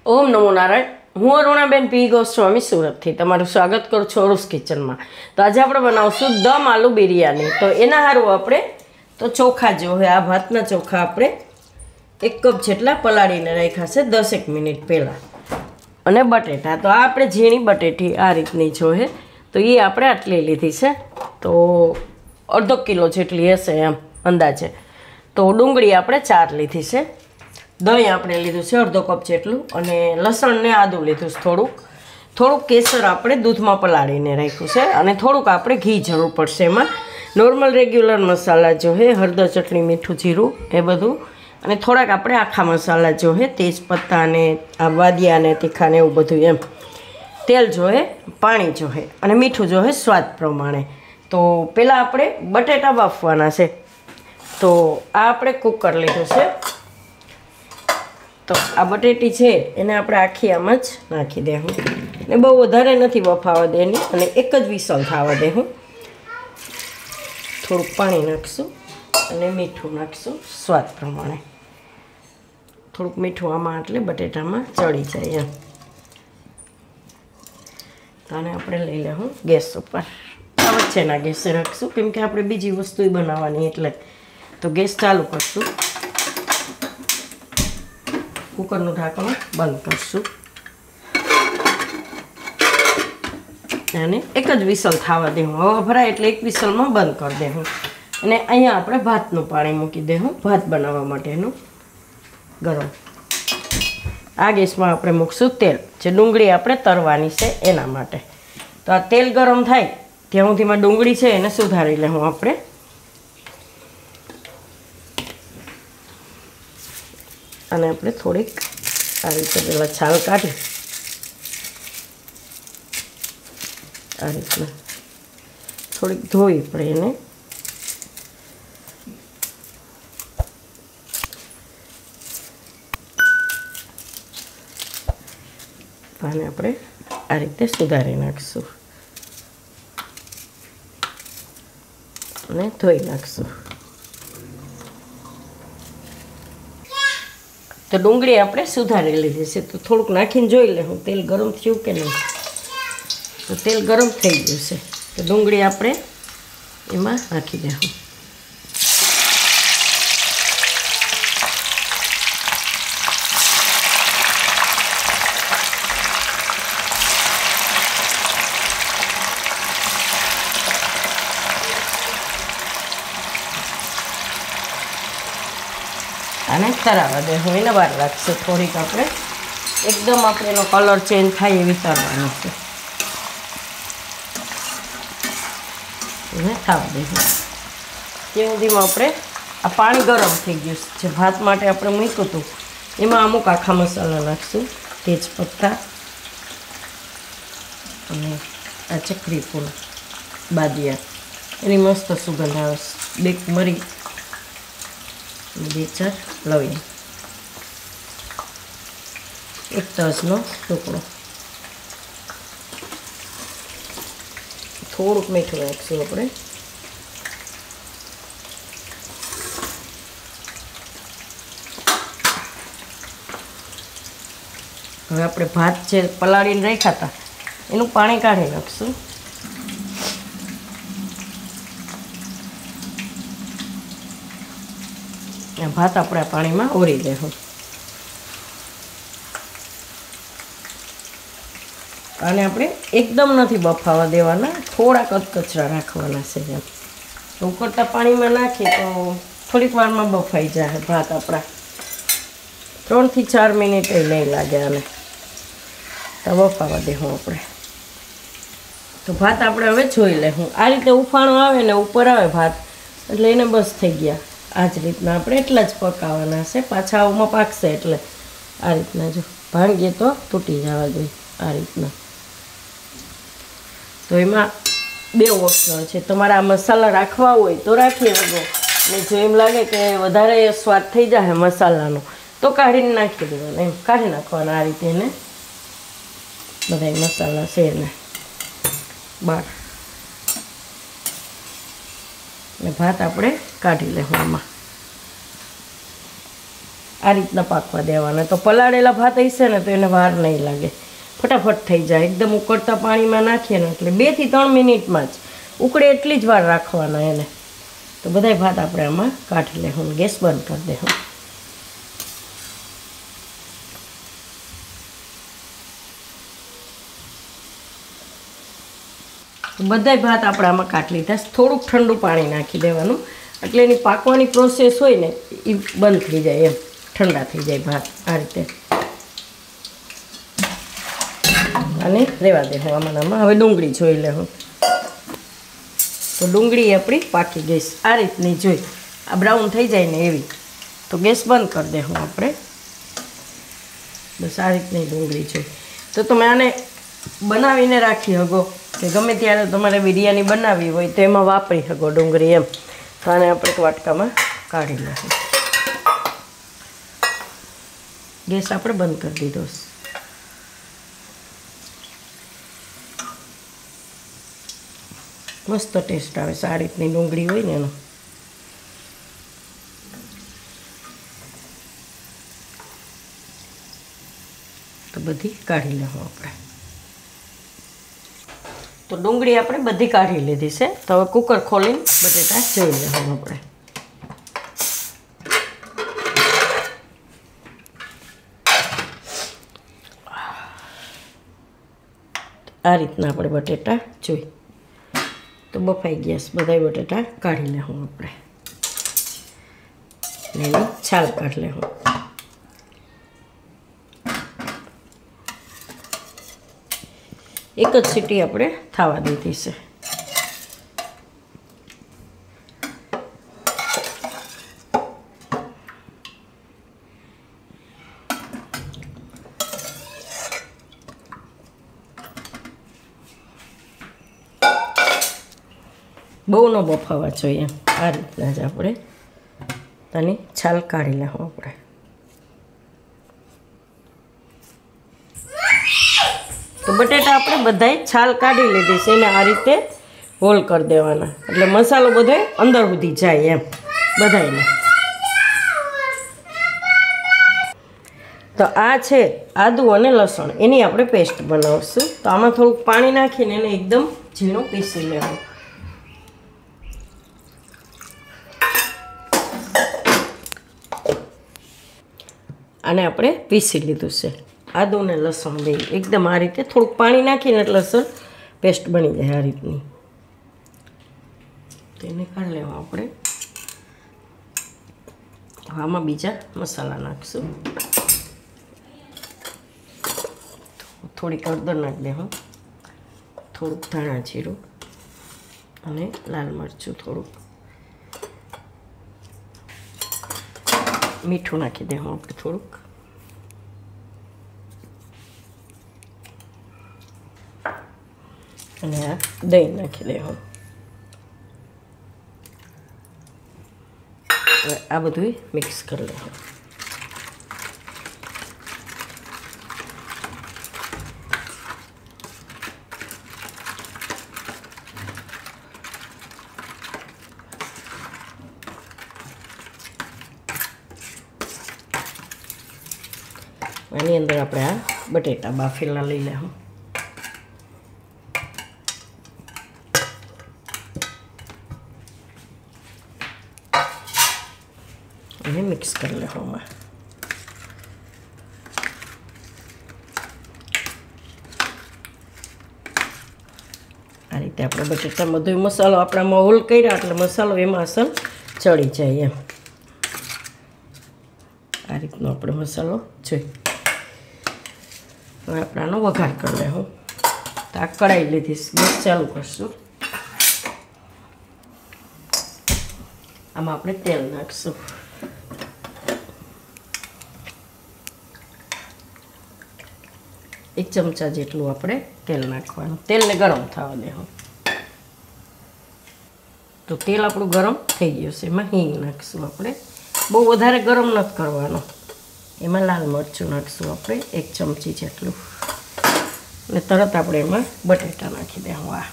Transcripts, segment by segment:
ઓમ નમો નારાયણ. હું અરુણાબેન પી ગોસ્વામી સુરતથી તમારું સ્વાગત કરું છું અરુસ કિચનમાં. તો આજે આપણે બનાવશું દમ આલુ બિરયાની. તો એના સારું આપણે તો ચોખા જો હોય, આ ભાતના ચોખા આપણે 1 કપ જેટલા પલાળીને રાખ્યા છે 10 મિનિટ પહેલાં. અને બટેટા તો આ આપણે ઝીણી બટેટી આ રીતની જોઈએ તો એ આપણે આટલી લીધી છે, તો અડધો કિલો જેટલી હશે એમ અંદાજે. તો ડુંગળી આપણે 4 લીધી છે, દહીં આપણે લીધું છે અડધો કપ જેટલું, અને લસણ ને આદું લીધું છે થોડુંક કેસર આપણે દૂધમાં પલાળીને રાખ્યું છે, અને થોડુંક આપણે ઘી જરૂર પડશે. એમાં નોર્મલ રેગ્યુલર મસાલા જો હે, હળદર, ચટણી, મીઠું, જીરું એ બધું, અને થોડાક આપણે આખા મસાલા જો હે, તેજપત્તા ને આ વાદિયા ને તીખા ને એવું બધું એમ. તેલ જોહે, પાણી જોહે, અને મીઠું જોહે સ્વાદ પ્રમાણે. તો પહેલાં આપણે બટેટા બાફવાના છે. તો આ આપણે કુકર લીધું છે. તો આ બટેટી છે એને આપણે આખી આમ જ નાખી દેવું, ને બહુ વધારે નથી બફાવા દેની, અને એક જ વિસલ થવા દેવું. થોડુંક પાણી નાખીશું અને મીઠું નાખીશું સ્વાદ પ્રમાણે. થોડુંક મીઠું આમાં એટલે બટેટામાં ચડી જાય એમ. તો આને આપણે લઈ લેવું ગેસ ઉપર. આ વચ્ચેના ગેસે રાખીશું, કેમ કે આપણે બીજી વસ્તુ બનાવવાની એટલે. તો ગેસ ચાલુ કરશું, કુકરનું ઢાંકણું બંધ કરશું, અને એક જ વિસલ થવા દેવું. હવા ભરાય એટલે એક વિસલમાં બંધ કરી દેવું. અને અહીંયા આપણે ભાતનું પાણી મૂકી દેવું, ભાત બનાવવા માટેનું ગરમ. આ ગેસમાં આપણે મૂકશું તેલ, જે ડુંગળી આપણે તરવાની છે એના માટે. તો આ તેલ ગરમ થાય ત્યાં સુધીમાં ડુંગળી છે એને સુધારી લેવું આપણે. અને આપણે થોડીક આ રીતે પહેલાં છાલ કાઢી આ રીતના થોડીક ધોઈ પડે એને. આને આપણે આ રીતે સુધારી નાખીશું અને ધોઈ નાખીશું. તો ડુંગળી આપણે સુધારી લીધી છે, તો થોડુંક નાખીને જોઈ લેવું તેલ ગરમ થયું કે નહીં. તો તેલ ગરમ થઈ ગયું છે, તો ડુંગળી આપણે એમાં નાખી દેવું. અને તરાવા દેવું, એને વાર લાગશે થોડીક. આપણે એકદમ આપણે એનો કલર ચેન્જ થાય એવી તરવાનું છે. એને થવા દેવું. ત્યાં સુધીમાં આપણે આ પાણી ગરમ થઈ ગયું છે, જે ભાત માટે આપણે મૂક્યું હતું એમાં અમુક આખા મસાલા નાખીશું, તેજપત્તા અને આ ચકરી ફૂલ, બાદિયા, એની મસ્ત સુગંધ આવે. 2 મરી, 2-4 લવિંગ, 1 તજનો ટુકડો, થોડુંક મીઠું નાખીશું આપણે. હવે આપણે ભાત જે પલાળીને રાખ્યા હતા એનું પાણી કાઢી નાખીશું. ભાત આપણે પાણીમાં ઓરી દેવું. અને આપણે એકદમ નથી બફાવા દેવાના, થોડાક કચરા રાખવાના છે એમ. તો ઉકળતા પાણીમાં નાખીએ તો થોડીક વારમાં બફાઈ જાય ભાત આપણા. 3 થી 4 મિનિટ નહીં લાગે આને. તો બફાવા દેવું આપણે. તો ભાત આપણે હવે જોઈ લેવું. આ રીતે ઉફાણો આવે ને ઉપર આવે ભાત એટલે એને બસ થઈ ગયા. આ જ રીતના આપણે એટલા જ પકાવવાના છે, પાછા આવુંમાં પાકશે એટલે. આ રીતના જો ભાંગીએ તો તૂટી જવા જોઈએ આ રીતના. તો એમાં 2 ઓપ્શન છે, તમારે આ મસાલા રાખવા હોય તો રાખી શકો, અને જો એમ લાગે કે વધારે સ્વાદ થઈ જાય મસાલાનો તો કાઢીને નાખી દેવાના, એમ કાઢી નાખવાના. આ રીતે એને બધા મસાલા છે એને બહાર, ને ભાત આપણે કાઢી લેવું આમાં. આ રીતના પાકવા દેવાના. તો પલાળેલા ભાત હશે ને તો એને વાર નહીં લાગે, ફટાફટ થઈ જાય. એકદમ ઉકળતા પાણીમાં નાખીએ ને એટલે 2 થી 3 મિનિટમાં જ ઉકળે એટલી જ વાર રાખવાના એને. તો બધાય ભાત આપણે આમાં કાઢી લેવું, ગેસ બંધ કરી દેવું. બધાય ભાત આપણે આમાં કાઢી લીધા. થોડુંક ઠંડુ પાણી નાખી દેવાનું એટલે એની પાકવાની પ્રોસેસ હોય ને એ બંધ થઈ જાય, એમ ઠંડા થઈ જાય ભાત. આ રીતે અને રહેવા દે હું આમાં. હવે ડુંગળી જોઈ લે હું. તો ડુંગળી આપણી પાકી ગઈ આ રીતની જોઈ, આ બ્રાઉન થઈ જાય ને એવી. તો ગેસ બંધ કરી દે હું આપણે. બસ આ રીતની ડુંગળી જોઈ. તો તમે આને બનાવીને રાખી શકો કે ગમે ત્યારે તમારે બિરયાની બનાવવી હોય તો એમાં વાપરી શકો ડુંગળી એમ. તો આને આપણે વાટકામાં કાઢી લઈશું. ગેસ આપણે બંધ કરી દીધો. મસ્ત ટેસ્ટ આવે છે આ રીતની ડુંગળી હોય ને એનો. તો બધી કાઢી લેવું આપણે. તો ડુંગળી આપણે બધી કાઢી લીધી છે. તો હવે કુકર ખોલીને બટેટા જોઈ લેવું આપણે. આ રીતના આપણે બટેટા જોઈ. તો બફાઈ ગયા બધા બટેટા કાઢી લેવું આપણે. એની છાલ કાઢી લેવું. એક જ સીટી આપણે થવા દીધી છે. બહુ ન બફાવા જોઈએ. આ રીતના જ આપણે તેની છાલ કાઢી લેવું આપણે. તો બટેટા આપણે બધાય છાલ કાઢી લીધી છે. એને આ રીતે હોલ કરી દેવાના એટલે મસાલો બધો અંદર સુધી જાય એમ બધાયને. તો આ છે આદુ અને લસણ, એની આપણે પેસ્ટ બનાવશું. તો આમાં થોડુંક પાણી નાખીને એને એકદમ ઝીણું પીસી લેવું. આને આપણે પીસી લીધું છે. આદુ ને લસણ બે એકદમ આ રીતે થોડુંક પાણી નાખીને એટલે લસણ પેસ્ટ બની જાય આ રીતની. તો એને કાઢી લેવા આપણે. આમાં બીજા મસાલા નાખશું. થોડીક હળદર નાખી દે હું, થોડુંક ધાણા જીરું અને લાલ મરચું, થોડુંક મીઠું નાખી દે હું આપણે થોડુંક. અને આ દહીં નાખી દે હું. હવે આ બધું મિક્સ કરી લેવું. આની અંદર આપણે આ બટેટા બાફેલા લઈ લેવું. અને મિક્સ કરી લેવામાં. આ રીતે આપણે બટેટા બધો મસાલો આપણામાં હોલ કર્યા એટલે મસાલો એમાં અસર ચડી જાય એમ. આ રીતનો આપણે મસાલો જોઈ. હવે આપણે આનો વઘાર કરી લેવું. તો આ કઢાઈ લીધી, ગેસ ચાલુ કરશું. આમાં આપણે તેલ નાખશું. એક ચમચા જેટલું આપણે તેલ નાખવાનું. તેલને ગરમ થવા દેવું. તો તેલ આપણું ગરમ થઈ ગયું છે. એમાં હિંગ નાખશું આપણે. બહુ વધારે ગરમ નથી કરવાનો. એમાં લાલ મરચું નાખશું આપણે 1 ચમચી જેટલું. અને તરત આપણે એમાં બટેટા નાખી દેવું. આ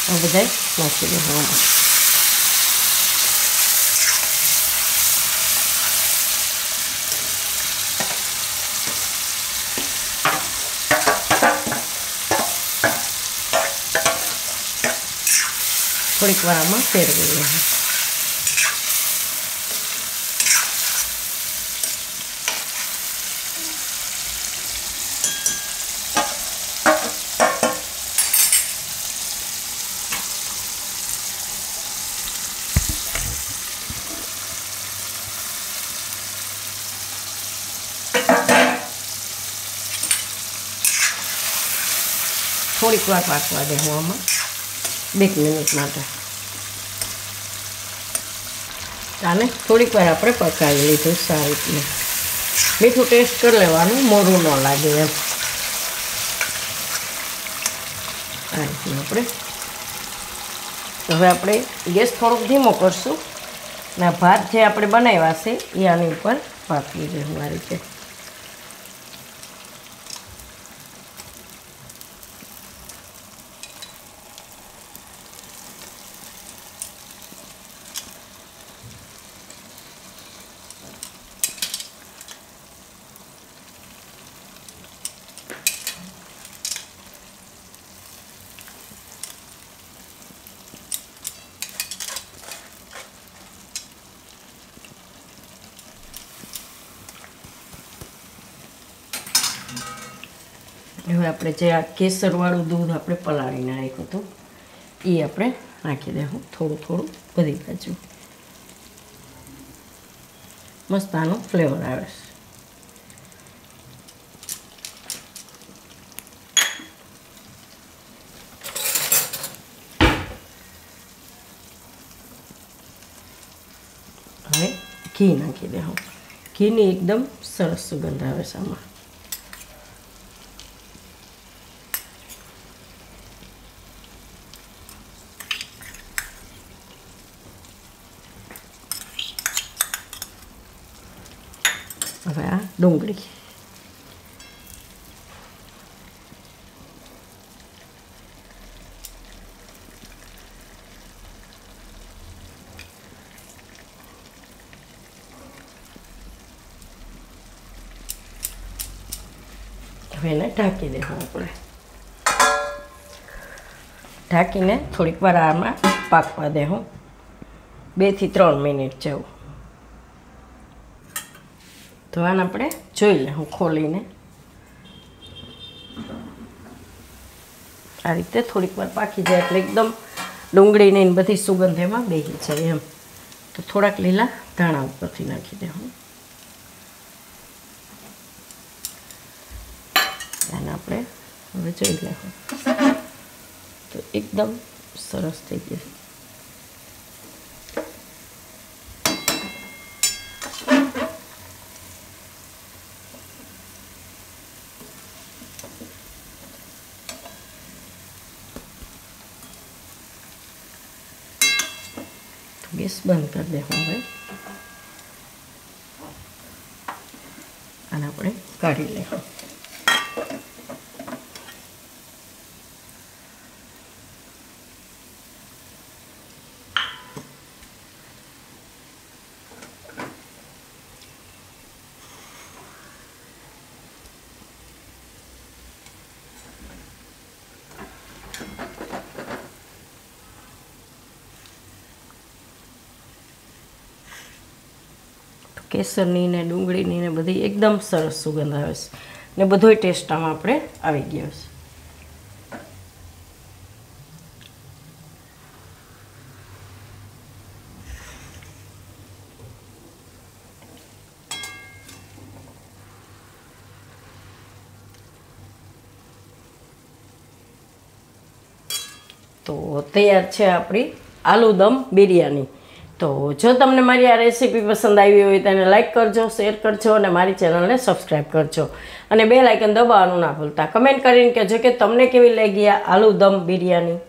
આ બધા નાખી દેવું. થોડીક વાર આમાં ફેરવી લેવું. થોડીક વાર પાકવા દેવું આમાં 2 મિનિટ માટે. આને થોડીક વાર આપણે પકાવી લીધું સારી રીતે. મીઠું ટેસ્ટ કરી લેવાનું, મોરું ન લાગે એમ. આ રીતનું આપણે હવે આપણે ગેસ થોડોક ધીમો કરશું ને ભાત જે આપણે બનાવ્યા છે એ આની ઉપર પાકી દેવું આ રીતે. હવે આપણે જે આ કેસરવાળું દૂધ આપણે પલાળીને રાખ્યું હતું એ આપણે નાખી દેવું થોડું થોડું બધી બાજુ. મસ્ત આનો ફ્લેવર આવે છે. હવે ઘી નાખી દેવું. ઘીની એકદમ સરસ સુગંધ આવે છે આમાં. હવે આ ડુંગળી હવે એને ઢાંકી દેવું આપણે. ઢાંકીને થોડીક વાર આમાં પાકવા દેવું 2 થી 3 મિનિટ જેવું. તો આને આપણે જોઈ લઉં ખોલીને. આ રીતે થોડીક વાર પાકી જાય એટલે એકદમ ડુંગળીની બધી સુગંધ એમાં બેસી જાય એમ. તો થોડાક લીલા ધાણા ઉપરથી નાખી દેવું. આને આપણે હવે જોઈ લઉં તો એકદમ સરસ થઈ ગયું. ગેસ બંધ કરી દેવું. હવે આને આપણે કાઢી લેવું. કેસરની ને ડુંગળીની ને બધી એકદમ સરસ સુગંધ આવે છે ને બધોય ટેસ્ટ આમાં આપણે આવી ગયો છે. તો તૈયાર છે આપણી આલુ દમ બિરયાની. તો જો તમને મારી આ રેસીપી પસંદ આવી હોય તો એને લાઇક કરજો, શેર કરજો અને મારી ચેનલને સબસ્ક્રાઈબ કરજો અને બેલ આઇકન દબાવવાનું ના ભૂલતા. કમેન્ટ કરીને કહેજો કે તમને કેવી લાગી આ આલુ દમ બિરયાની.